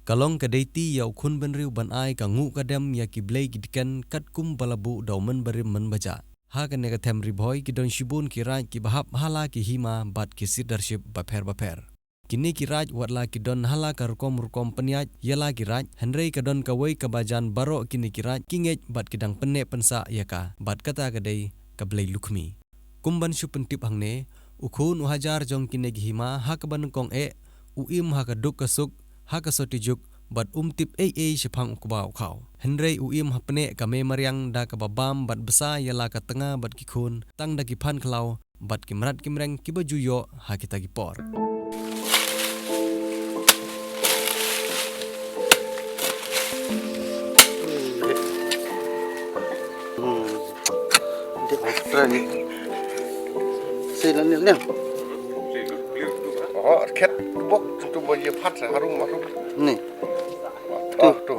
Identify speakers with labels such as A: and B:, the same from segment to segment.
A: Kalong kadaiti yau khun ban riu ban ai ka ngu kadem ya ki blei gidkan kat kum balabu dauman barim man baja. Ha kan ne ka them ri Bhoi ki don shibun ki raj ki bahap hala ki hima bat ki leadership baper. Kini ki raj watla ki don hala ka rukom penyaj yala ki raj Henry ka don kawai ka bajan baro kini ki raj kingej bat kidang penne pensa yaka bat kata kadai ka blei Lukhmi. Kumban syupen tip hangne ukhun uhajar jong kini ki hima ha ka ban kong uim ha ka duk kasuk ha ka sotijuk bat tip shepang ukbau kau. Henry uim hapne kame mariang da ka babam bat besa yala ka tengah bat ki khun tang da ki phan klau bat ki mrat ki mreng ki bajuyo ha kita ki por.
B: Silan ni.
C: Oh, ket bok tu boleh pat harum.
B: Ni.
C: Tu.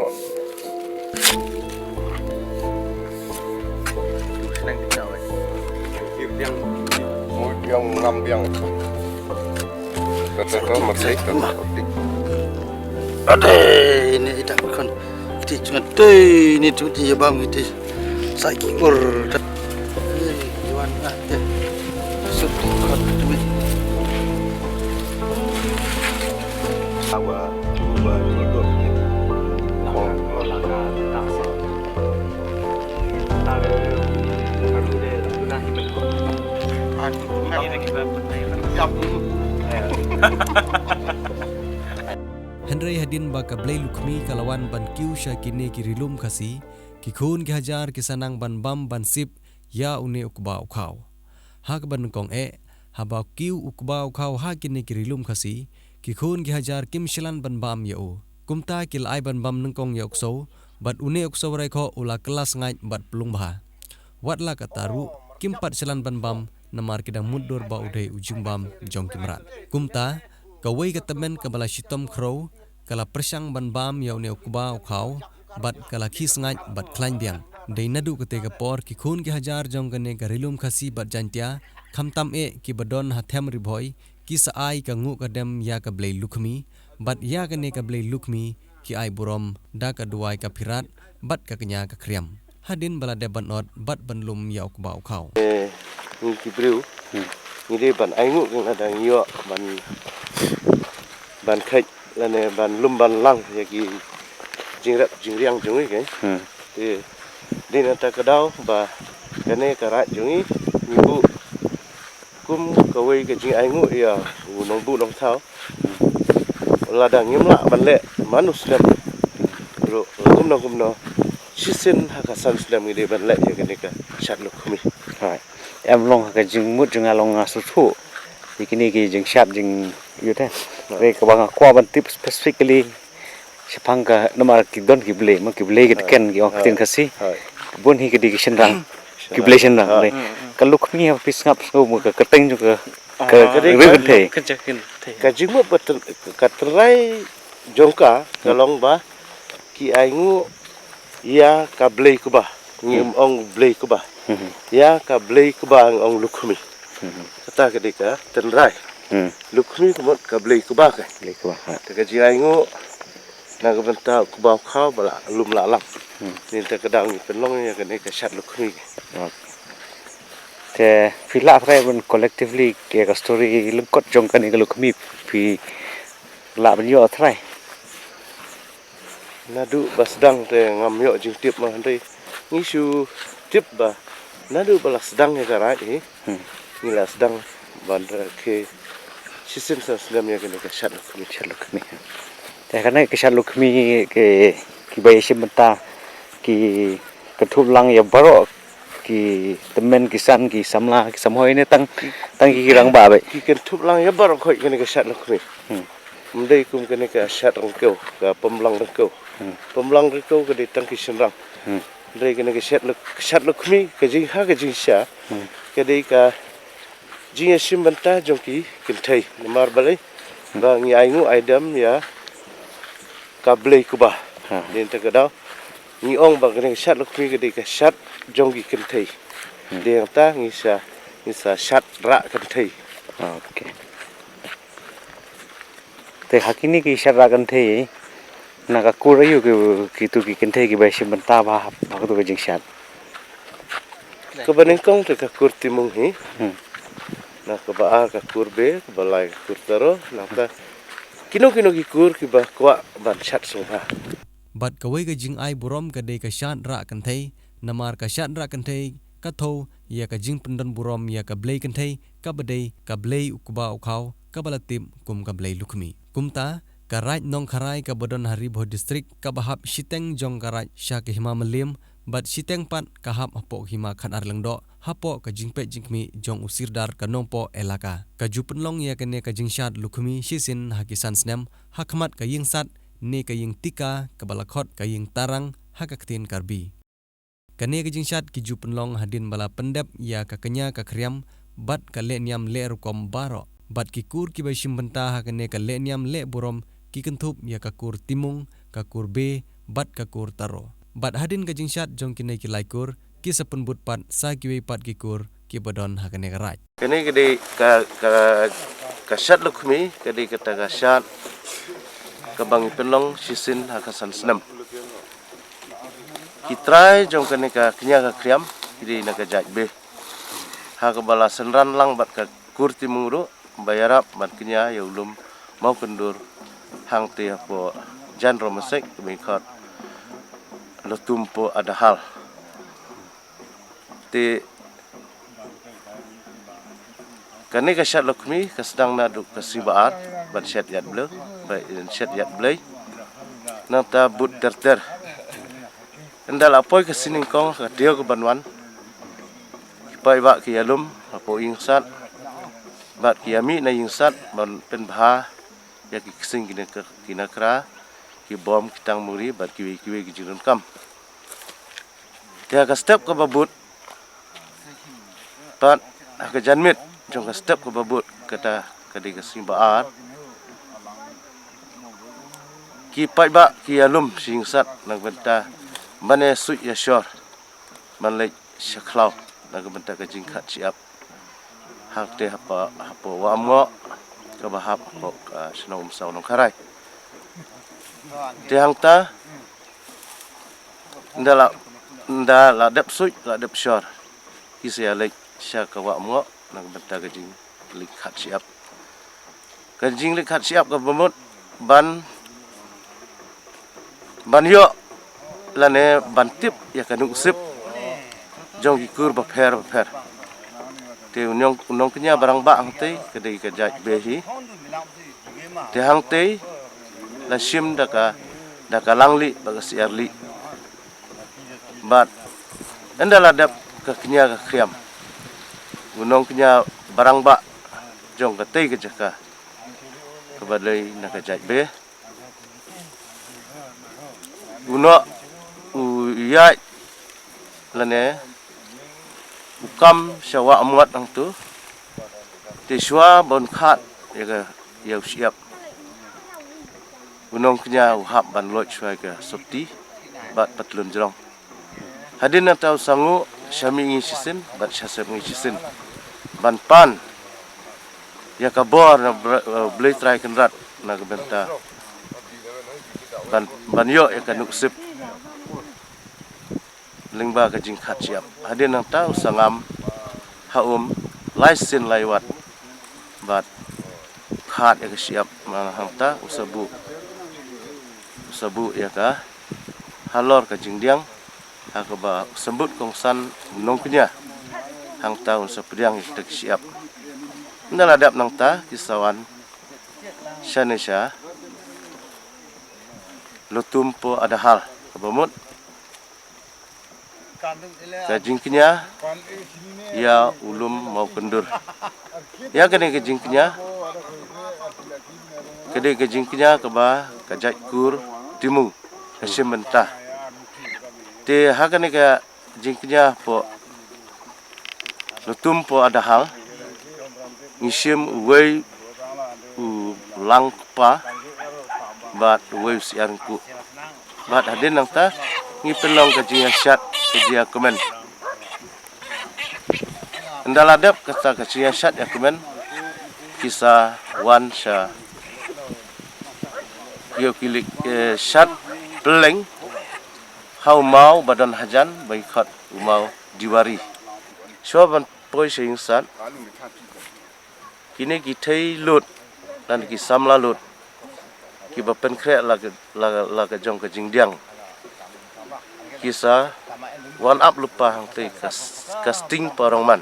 B: Senang kita weh.
C: Yang ngam yang. Kata masih kan.
B: Ada ini dah bukan. Kita cuma ini tu dia bang itu. Saya ur. Iwan ada. Sudah kan tu.
C: Awak duduk ni.
A: Henry hadin ba ka blei Lukhmi kalawan ban kiu sha kini ki rilum khasi ki khun ki hajar ki sanang ban bam ban sip ya une ukba ukhau. Ha ka ban kong haba kiu ukba ukhau ha kini ki rilum khasi ki khun ki hajar kim shilan ban bam ya u. Kumta kil ai ban bam nengkong ya ukso bat une ukso rai kho ula kelas ngai bat pelung bah. Watla kataru kim pat shilan ban bam namar kidang mudur ba udai ujung bam Jong kimrat. Kumta kawai katamen kabala shitom khro kala persang ban bam yau ne ukba ukhau bat kala khis ngai bat klain biang. Dei nadu kate ka por ki khun ki hajar Jong kane garilum khasi bat jantia khamtam ki badon hathem ri Bhoi ki sa ai ka ngu kadem ya ka blei Lukhmi bat ya kane ka blei Lukhmi ki ai burom da ka duai ka phirat bat ka kenya ka kriam. Hadin bala de banot bat banlum ya ukba ukhau.
C: Ni kibreu. Ni de ban aingu yang ada yo ban khai lane ban lum ban lang ya ki jingrang jungi ke. Di nata kadau ba kane karat jungi nibu kum kawai ke jing aingu ya nong bu nong thau. Ladang nyumla ban le manus lem. Ro kum no Sisen hakasan Islam ini banlek ya kene ka Shad Lukhmi.
D: Hai. Em long ka jing mut jing along asu thu. Ikini ki jing Shad jing yute. Re ka bang kwa ban tip specifically sepang ka namar ki don ki blei ma ki blei ki ken ki ok tin khasi. Bon hi ki di ki senrang. Ki blei senrang re. Ka Lukhmi ha pis ngap so mu ka keteng juga ka Kynthei.
C: Ka jing mut ka terai jongka kalong ba ki aingu ya ka blei kubah ngim ong blei kubah ya ka blei kubah ong Lukhmi kata kedika tenrai Lukhmi kumot ka blei kubah ka
D: Blei kubah
C: ta ka jingu na ka benta kubah khau bala lum la lam ni ta kadang ni penong ya kene ka Shad Lukhmi
D: te phila phrai ban collectively ke ka story lengkot Jong kan ka Lukhmi phi la ban yo thrai
C: nadu basdang te ngam yo jing tip ma handai ngisu tip ba nadu balas sedang ya karai ni la sedang ban ke sistem Islam ya kene ka Shad Lukhmi
D: te kana ke Shad Lukhmi ke ki bai shimta ki kathup lang ya baro ki temen kisan ki samla ki samhoi ne tang ki rang ba bai
C: ki kathup lang ya baro khoi kene ka Shad Lukhmi mendai kum kene ka Shad rongkeu ka pemlang rongkeu pemlang rongkeu ke ditang ki senrang dai kene ka Shad Lukhmi ke jing ha ke jing sha ke dai ka jing sim banta Jong ki Kynthei namar balai ba ngi aingu aidam ya ka blei kubah din ta kadau ni ong ba kene Shad Lukhmi ke dai ka Shad Jong ki Kynthei deng ta ngi sa Shad ra Kynthei
D: okay te hakini ki Shad ra Kynthei Nakakur ayu ki Kynthei ki bai simbenta ba tu ke jing Shad.
C: Kebaningkong te kakur timung hi. Na kebaa kakur be kebalai kakur taro nangta kino ki kur ki ba kwa ban Shad sungha.
A: Bat kawai ka jing ai burom ka de ka Shad ra Kynthei namar ka Shad ra Kynthei ka tho ya ka jing pendan burom ya ka blei Kynthei ka badei ka blei ukba ukhau ka balatim kum ka blei Lukhmi. Kumta ka raj Nongkharai ka bodon hari Bhoi distrik ka bahap Shiteng Jong ka raj sha ke hima melim bat Shiteng pat ka hap hapok hima khan arlengdo hapo ka jingpe jingmi Jong usirdar ka nongpo elaka ka jupenlong ya kene ka jing Shad Lukhmi shisin hakisan snem hakmat ka ying sat ne ka ying tika ka balakhot ka ying tarang hakaktin karbi kane ka jing Shad ki jupenlong hadin bala pendep ya ka kenya ka kriam bat ka le niam le rukom baro bat ki kur ki bashim benta hakane ka le niam le burom ki kentup ya ka kur timung ka kur be bat ka kur taro bat hadin ka jing Shad jong kine ki laikur ki sapun but pat sa ki wei pat ki kur ki bodon hakane ka raj
C: Kene kede ka Shad Lukhmi kede kata ka Shad kebangi pelong sisin hakasan senam. Kitrai jong kene ka kenya ka kriam kede na ka jaj be. Ha ka bala senran lang bat ka kur timung ro bayarap bat kenya ya ulum mau kendur hang te po jan romasek kemikot lotumpo ada hal. Te kane ka Shad Lukhmi ka sedang na duk ka sibaat bat Shad yat ble bai Shad yat blei nang ta but terter endal apoi ka siningkong ka dio ka banwan pai ba ki alum apo ingsat bat ki ami na ingsat ban pen bha ya ki sing kinakra ki bom kitang muri bat ki ki jirun kam dia ka step ka babut pat ka janmit jong ka step ka babut kata kadi ka simbaat ki pai ba ki alum singsat nang benta mane sui ya shor man le shaklau nang benta ka jingkhat siap hak te apa wa mo ka bahap ko senong umsau Nongkharai te hangta ndala dep sui la dep shor ki sia le syaka wa mo nang benta ka jing likhat siap ka jing likhat siap ka bamut ban yo lane bantip ya kanung sip jong ikur ba pher te unong kenya barang ba angte kedai ka jaj behi te hangte la sim daka langli baga siarli bat endala dap ka kenya ka kriam unong kenya barang ba jong ka tei ka jaka kabadai na ka jaj be uno uyai lane ukam syawa amuat ang tu tiswa bon khat ya siap unong kenya uhap ban loj shwai ka sopti bat patlun jrong hadin na tau sangu syami ngi sisin bat syasep ngi sisin ban pan ya ka bor na blei trai kenrat na ka benta ban yo ya ka nuksip lingba ka jingkhat siap hadin nang tau sangam haum laisin laiwat bat khat ya ka siap manang ta usabu ya ka halor ka jingdiang ha ka ba sembut kongsan nong kenya hang ta usa pediang ya ka siap ndala dap nang ta kisawan shanesha lotumpo ada hal kabamut ka jingknya ya ulum mau kendur ya kene ka jingknya kede ka jingknya ka ba ka jaj kur timu hasim mentah te ha kene ka jingknya po lotumpo ada hal ngisim wei lang pa bat wei siarku bat hadin nang ta ngi pelong ka jing Shad ka jia komen ndala dep kata ka jing Shad ya komen kisah wan sha Yo kilik Shad peleng hau mau badan hajan bai khat umau diwari shoban poi sing sat kini Kynthei lut dan ki samla lut ki bapen kre la jong ka jingdiang kisa one up lupa hang te casting parong man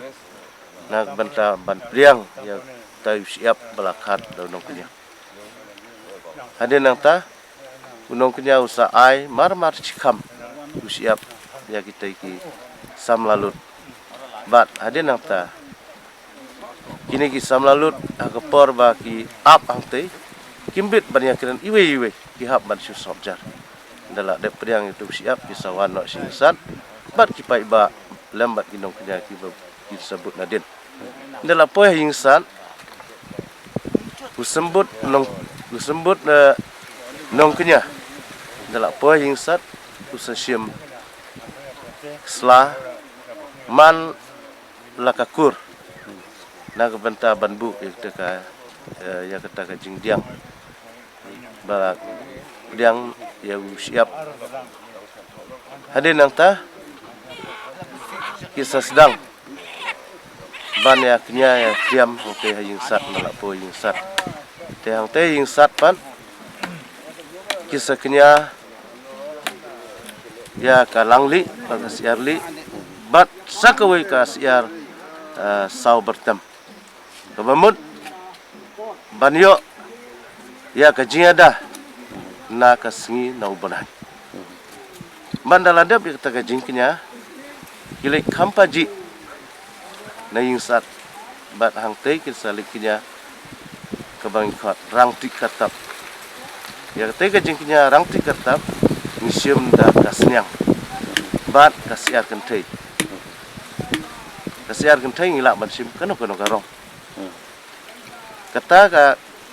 C: nak banta ban priang ya tai siap balakat daun kunya hadin nang ta unong kunya usa ai mar cikam siap ya kita ki sam lalut bat hadin nang ta kini ki sam lalut agapor ba ki up ang te kimbit banyak kiran iwe ki hab ban su sobjar dala de priang itu siap ki sawan no singsan bat ki pai ba lambat kinong kunya ki sebut nadin dala poe hingsan usembut nong kunya dala poe hingsat usasiam sla man lakakur nak benta banbu ya kata jingdiang balak diang ya siap hadin nang ta kisah sedang ban ya kenya ya diam hoke hingsat malak poe hingsat tehang te hingsat pan kisah kenya ya kalangli bagasiarli bat sakawai kasiar sau bertem kebamut banyo ya kajiada na kasingi na ubanan bandaladap ya kata kajingknya kilek kampaji na yingsat bat hang te kisalikinya kabangikot rang tikatap ya kata kajingknya rang tikatap museum da kasnyang bat kasiar Kynthei ngilak bansim kano garong kata ka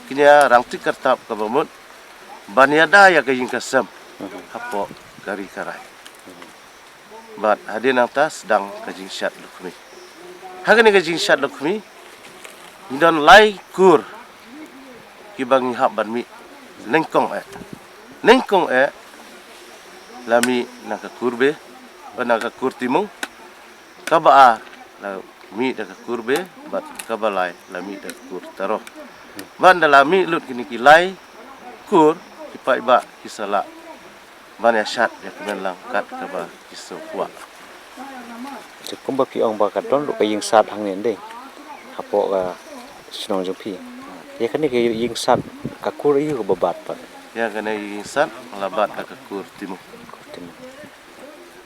C: kinya rang tikatap kabamut banyada ya kajing kasam hapo gari karai bat hadin atas sedang kajing Shad Lukhmi hagani kajing Shad Lukhmi indon lai kur kibang hab ban mi nengkong lami nakakurbe nakakur timung kabaa la mi nakakurbe bat kabalai lami nakakur taroh ban dalami lut kini kilai kur kipai ba kisala ban ya Shad ya kemelang kat kaba kiso kuat
D: cukup bagi orang bakaton lu kaying sat hang nende hapo ka sinong jumpi ya kan ni kaying sat kakur iu ke babat pa
C: ya kena Shad labat nakakur timung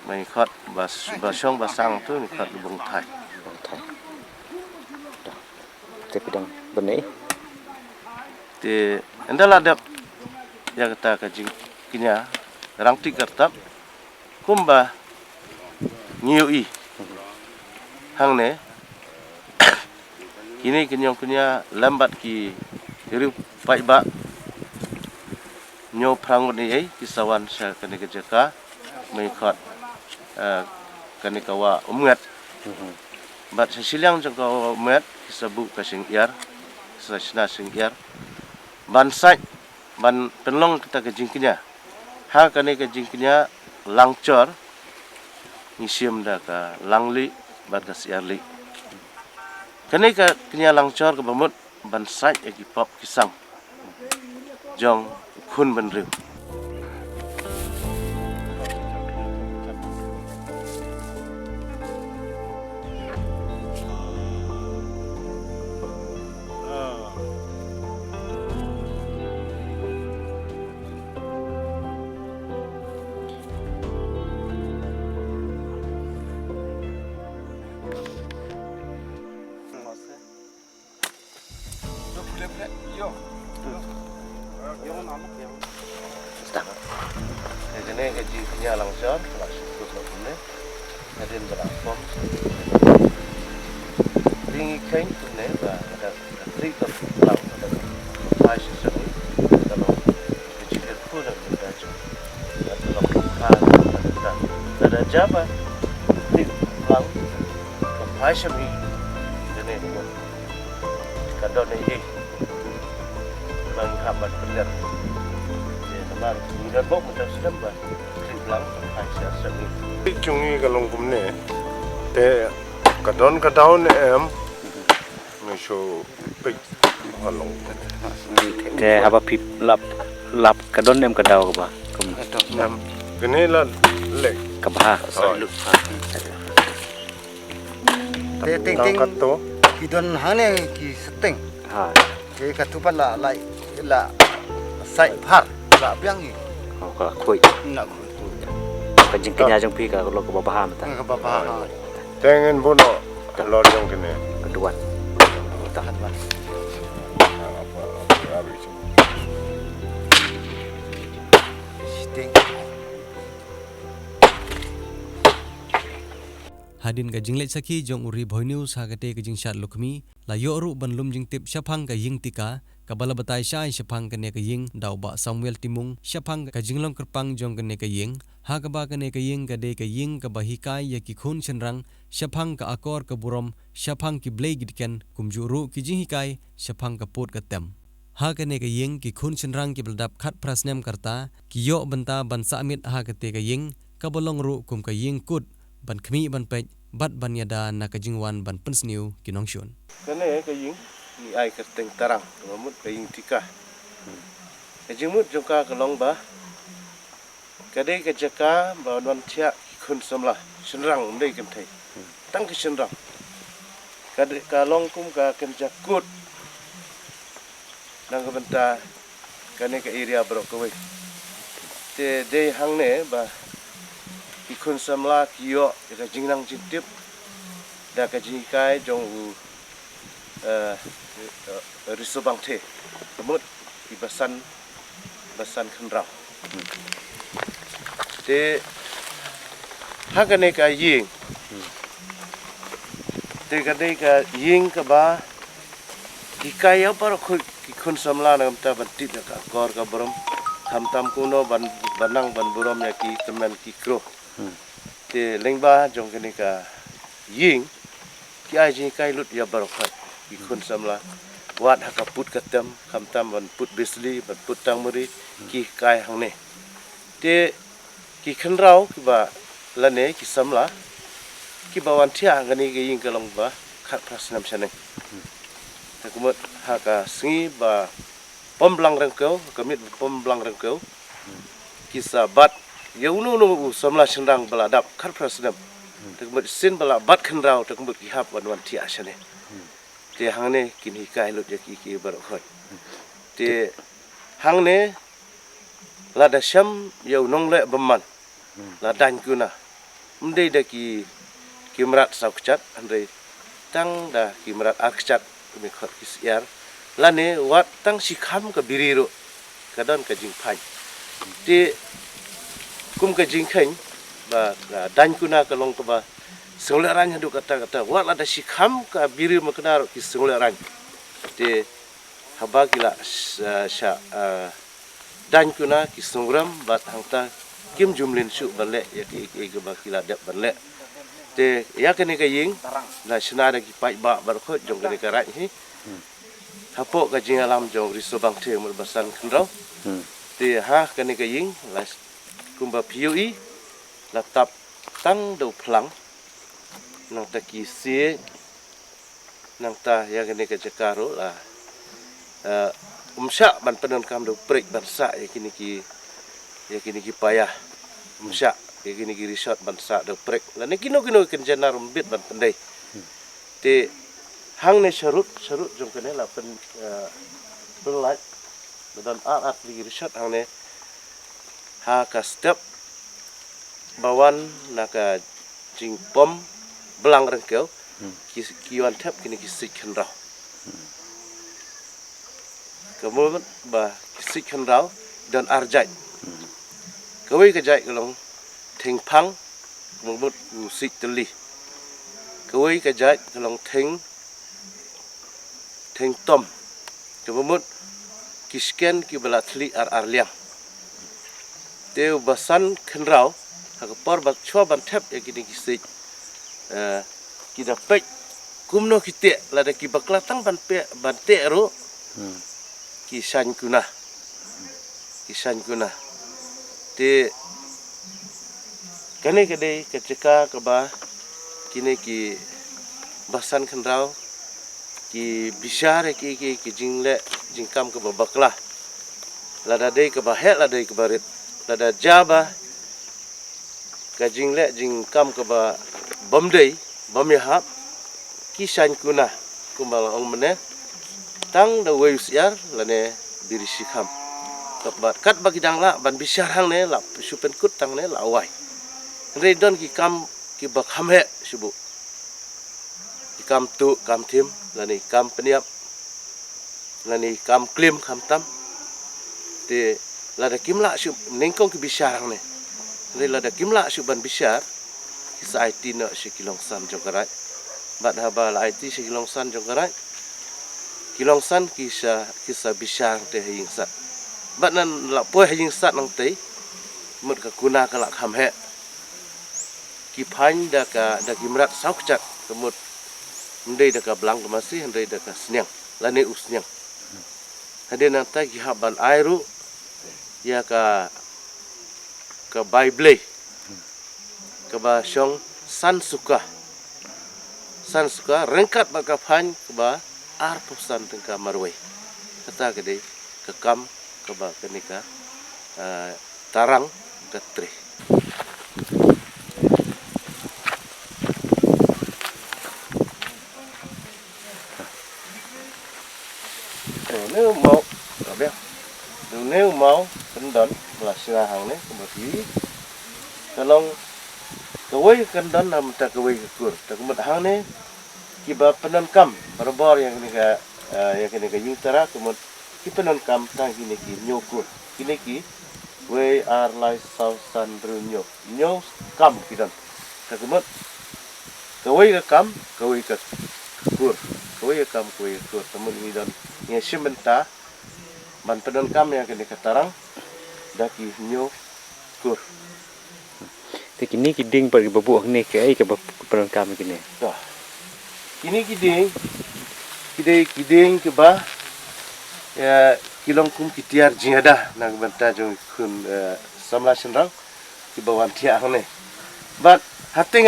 C: mai khat basong basang tu ni khat lubung thai
D: tapi dang benai
C: te endala dap ya kata kajing kinya rang tikartap kumba ngiui hang ne kini kinyong punya lambat ki iri pai ba nyo prangut ni kisawan sa kani kejaka mai khat kani kawa umngat bat sesilang jang kawa umngat kisabu kasing iar sasna sing iar ban sai ban penlong kita kejingkinya ha kani kejingkinya langcor ngisiam da ka langli bat kasiarli kani ka kinya langcor ke bamut ban sai eki pop kisang Jong khun ban riu Kene gaji punya langsor, langsung tutup ni. Adin berapom. Ringi kain tu ni, ada tri tu lau, ada pai sesuatu. Kalau kecil pun ada jauh. Ada lokal, ada jaba, tri lau, pai sesuatu. Kene pun. Kadang ni bang habat benar. Nar ni dan bok macam sedem bah. Belang hai sia semi. Cungi kalong kumne. Te kadon em. Misho pik kalong.
D: Te apa pip lap kadon em kadau ka ba. Kum
C: Nam kene la lek
D: ka ba.
B: Te ting ting
C: kato.
B: kidon hane ki seteng.
D: Ha.
B: Ke katupan la sai phar la biang ni.
D: Oh ka khoi.
B: Nak
D: Ka jing kenya jong pi ka lo ka ba ha mata.
B: ke bapa.
C: Tengen bono lor yang kene.
D: Keduan.
B: Tahan ban. Seteng.
A: Hadin ka jinglet saki jong uri Bhoi News hagate ka jing Shad Lukhmi la yoru ban lum jing tip shapang ka ying tika ka bala batai shai shapang ka ne ka ying dau ba Samuel Timung shapang ka jinglong kerpang jong ka ne ka ying ha ka ba ka ne ka ying ka de ka ying ka bahikai ya ki khun chenrang shapang ka akor ka burom shapang ki blei gidken kumjuru ki jing hikai shapang ka pot ka tem ha ka ne ka ying ki khun chenrang ki bldap khat prasnem karta ki yo banta ban samit ha ka te ka ying ka bolong ru kum ka ying kut ban khmi ban pej bat ban yada na ka jingwan ban pensniu ki nongshun
C: Kene ka ying ni ai ka teng tarang mut ka ying tika. Ka jimut jongka ka long ba. Ka de ka jaka ba non tia khun samla senrang ndai Kynthei. Tang ki senrang. Ka long kum ka ken jakut. Nang ka benta kane ka area bro ka wei. Te de hang ne ba ki khun samla ki yo ka jingnang jintip da ka jinkai jong u risobang the kemut di basan khenrau te hagane ka ying te kane ka ying ka ba ki kaya par ki khun samla nam ta banti ka kor ka brom tam kuno banang ban burom ya ki teman ki kro te lengba jong kane ka ying ki ai ji kai lut ya barokat ki khun samla wat haka put katam kamtam ban put bisli ban put tangmuri ki kai hangne te ki khenrau ki ba lane ki samla ki bawan thia ngani ge ying kalong ba khat prasnam saneng ta kumut haka singi ba pomblang rengkau kamit pomblang rengkau ki sabat yaunu no samla senrang baladap khat prasnam ta kumut sin bala bat khenrau ta kumut ki hap wan thia sane te hangne kini kai lut ya ki barok khoi te hangne la da sham yau nong le baman la dan kuna mdei da ki kimrat saukchat andre tang da kimrat arkchat kumi khot ki siar la ne wat tang sikham ka biriro kadon ka jing phai te kum ka jing khain ba dan kuna ka long ka ba sengleran hadu kata wat la da sikham ka birir maknar ki sengleran te haba kila sha dan kuna ki songram bat hangta kim jumlin su banle ya ki ba kila dep banle te ya kene ka ying la sna da ki pai ba bar kho jong kene ka rai hi hapo ka jing alam jong risobang the mul basan khnrau te ha kene ka ying la kumba pui la tap tang do phlang nang ta ki se nang ta ya kene ka jakaro la umsya ban penon kam do prek ban sa ya kini ki payah umsya ya kini ki resort ban sa do prek la ne kino ken janar umbit ban pendai te hang ne sharut jong kene la pen belai dan art li resort hang ne ha ka step bawan naka jing pom belang rengkeu kiwan tap kini ki sik khenrau kemudian ba sik khenrau dan arjai kawai ka jai kalong thing phang mubut sik teli kawai ka jai kalong thing tom kemudian kisken ki bala thli ar liang teu basan khenrau ha par ba chwa ban thap ya kini ki sik kita pek kumno kite la da ki bakla tang ban te ro kisan kuna Te kene kede keceka keba kini ki basan kendrau ki bisyare ki jingle jingkam keba baklah. Lada dei keba het lada dei keba rit. Lada jaba ka jingle jingkam keba bomdei bomyahap kisan kuna kumbal ong mene tang da wei siar lane diri sikam. Kabat kat bagi dangla ban bisyar hang ne la supen kut tang ne la awai. Re don ki kam ki bak hamhe subu. Ki kam tu kam tim lani kam peniap lani kam klim kam tam. Te lada kimla sub nengkong ki bisyar hang ne. Re lada kimla sub ban bisyar ki sa IT na si Kilongsan Nongkharai. Bat haba la IT si Kilongsan Nongkharai. Kilongsan kisah bisyar te hing sat. Bat nan la poi hing sat nang te mut ka kuna ka la kham he ki phain da kimrat sauk chak kemut ndei da ka blang ka masih ndei da ka snyang lane usnyang hade nan ta ki haban airu ya ka bible ka ba syong san suka rengkat ba ka phain ba ar pusan tengka marwai kata gede ke kam ke ba kenika tarang ke tri nếu mau rồi biết nếu mau cân đón là sửa hàng này có một tí cái long cái quay cân đón làm ta cái quay cái cửa ta có một hàng này kiba penankam barbar yang kini ka yutara kemudian ki penankam tang kini ki nyokur kini ki we are like sausan brunyo nyo kam kidan kemudian kawai ka kam kawai ka kur kawai ka kam kawai ka kur kemudian ni dan yang simenta man penankam yang kini katarang daki nyo kur
D: te kini ki ding par babu ni ke ai ka penankam kini
C: Kini kideng ke ba ya kilong kum kitiar jingada nang banta jong kun samla senrang ki bawan tia hone but hating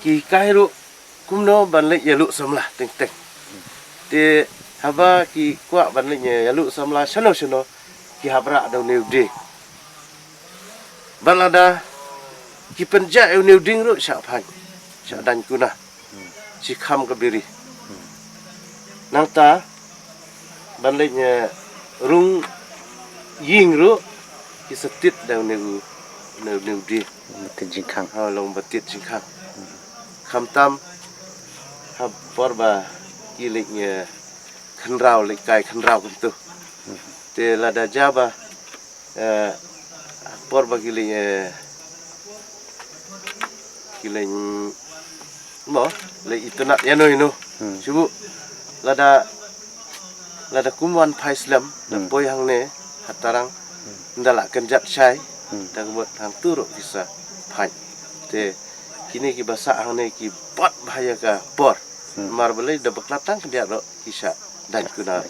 C: ki kairu kumno banle yalu samla teng te haba ki kwa banle yalu samla sono ki habra do new day balada ki penja eu new ding ro sha phan sha dan kuna si kham ka biri nang ta ban le rung ying ro ki setit da new di
D: tin jing khang
C: ha long batit jing khang kham tam ha porba ki le khan rao le kai khan rao kum tu te la da jaba porba ki le kileng mo le ituna yano ino sibu lada kumwan paislam da boy hang ne hatarang ndala kenjat sai da buat hang turu bisa pai te kini ki basa hang ne ki pot bahaya ka por marbele da baklatang dia ro kisah dan kuna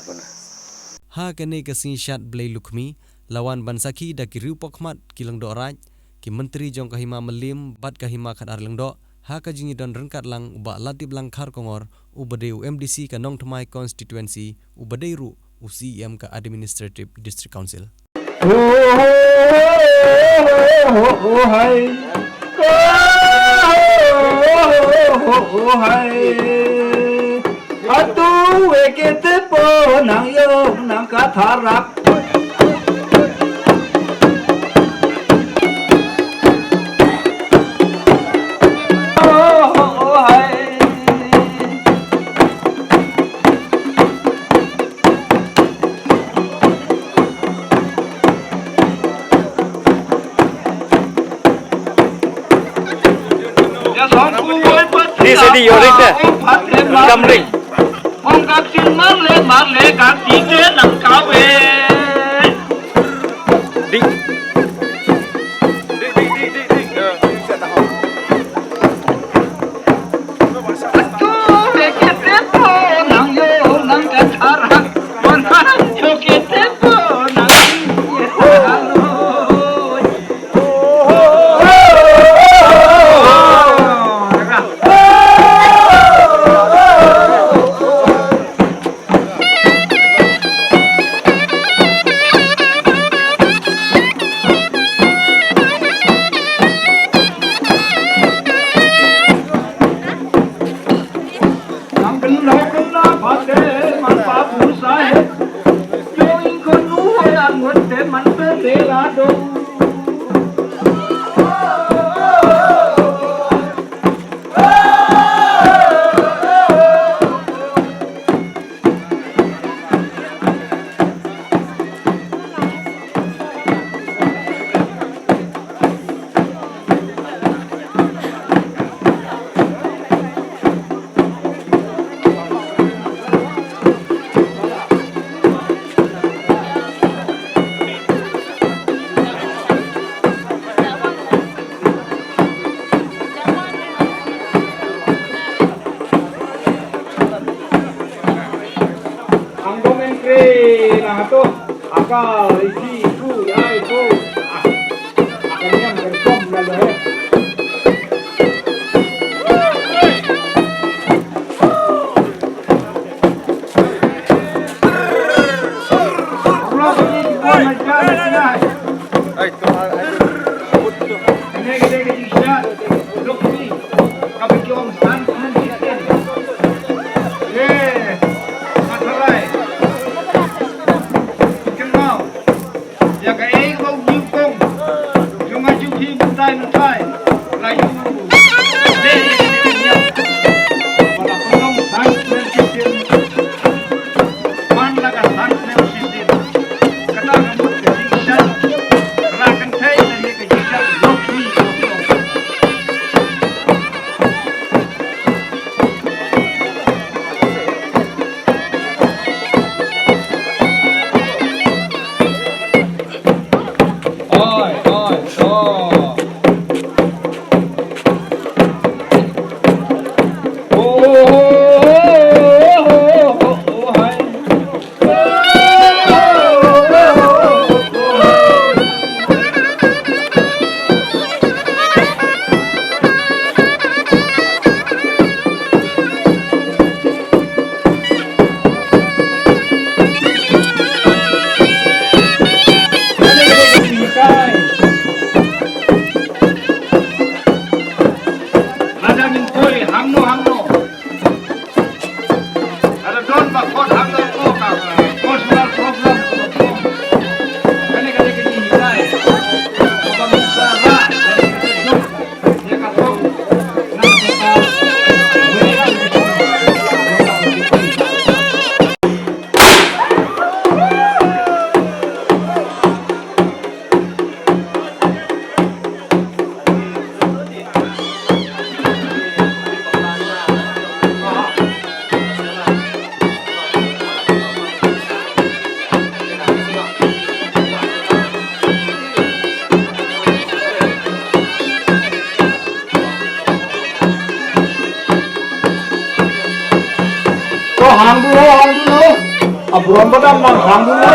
A: ha kene kasi Shad blai Lukhmi lawan bansaki da ki rupokmat kilang do raj ki menteri Jong kahima melim bat kahima khat arleng do ha ka jingi don rengkat lang ba latib lang khar kongor ubade UMDC ka Nongkharai constituency ubade ru UCM ka administrative district council
E: atu wekete po nang yo nang katharak
D: Di sini yorik deh, kamling.
E: Ông các xin mát lệ các chị kế nằm cao về.
D: Đi.
E: Chú về cái tết cô nắng vô nắng cái thar hắc, con hắc cho cái tết cô nắng. ang domen kre na to akal isi ku ya itu akan yang berkom lalu Lukhmi, kami Jong san san chicken. Yeah, Nongkharai. Chicken mau. Ya cái ấy không nhiều công. Nhưng mà chú khi một tay là yêu. Đây là nhiều. Và là không nông san san chicken. Man là cả san san chicken. Cái đó là một cái chính sách. Ra Kynthei là những cái chính sách Lukhmi. hang dulu. Abron padam hang dulu.